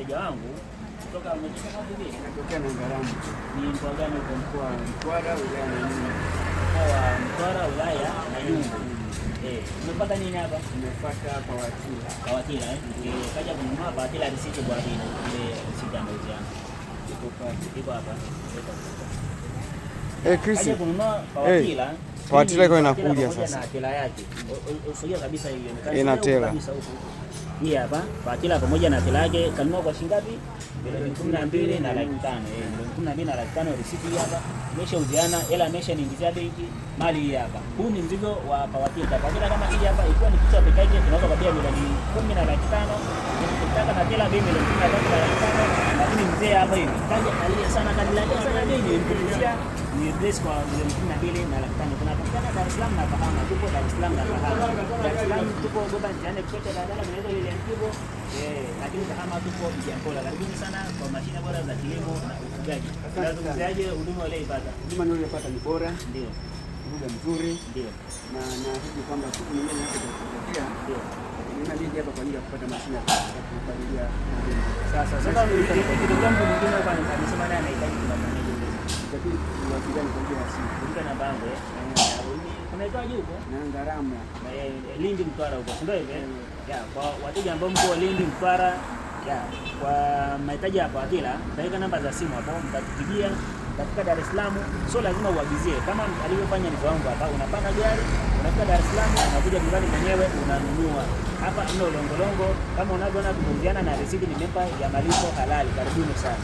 mteja wangu kutoka natokea na Ngarambe. Ni mkoa gani uko? Mkoa Mtwara, wilaya ya Nyumbu. Mkoa wa Mtwara, wilaya na Nyumbu. Umepata nini hapa? Nimefuata Pawatila. Pawatila kaja kununua Pawatila risiti kwa nini? Ile risiti ya mauziano. Iko hapa. Chris. Kaja kununua Pawatila. Pawatila iko inakuja sasa. Na tela yake. Usogea kabisa hiyo. Ina tela. Hii hapa Pawatila pamoja na tela yake kanunua kwa shilingi ngapi? Milioni 12 na laki 5. Milioni 12 na laki 5 risiti hii hapa. Imeshauziana, hela imeshaniingizia benki, mali hii hapa. Huu ni mzigo wa Pawatila. Pawatila kama hii hapa ikiwa ni kichwa pekee yake tunaweza kupia milioni 10 na laki 5. Ukitaka na tela bei milioni 13 na laki 5. Lakini mzee hapa hivi kaja alia sana kanilalia sana bei nimpulizia ni dress kwa milioni 12 na laki 5. Tunapatikana Dar es Salaam na Kahama. Tupo Dar es Salaam na Kahama. Dar es Salaam tupo Goba njiani kutoka daladala tunaweza ile Antibo. Lakini Kahama tupo Bijankola. Karibuni sana kwa mashine bora za kilimo na ufugaji. Tunazungumziaje huduma ile ipata? Huduma ile ipata ni bora. Ndio. Lugha nzuri. Ndio. Na naahidi kwamba siku nyingine nitakuja. Ndio. Ninabidi hapa kwa ajili ya kupata mashine ya kupalilia. Sasa kitu gani mwingine hapa anasema naye anahitaji kufanyaje? Lakini tuwasiliane kwa njia ya simu. Kulingana na bango unaitwaje huko? Na Ngarambe. Lindi Mtwara huko. Ndio hivyo. Kwa wateja ambao mko Lindi Mtwara, kwa mahitaji ya Pawatila, taweka namba za simu hapo, mtatupigia. Katika Dar es Salaam sio lazima uagizie. Kama alivyofanya mzee wangu hapa, unapanda gari, unafika Dar es Salaam, unakuja nyumbani mwenyewe unanunua. Hapa ndio Longolongo, kama unavyoona tumeuziana na risiti nimempa ya malipo halali. Karibuni sana.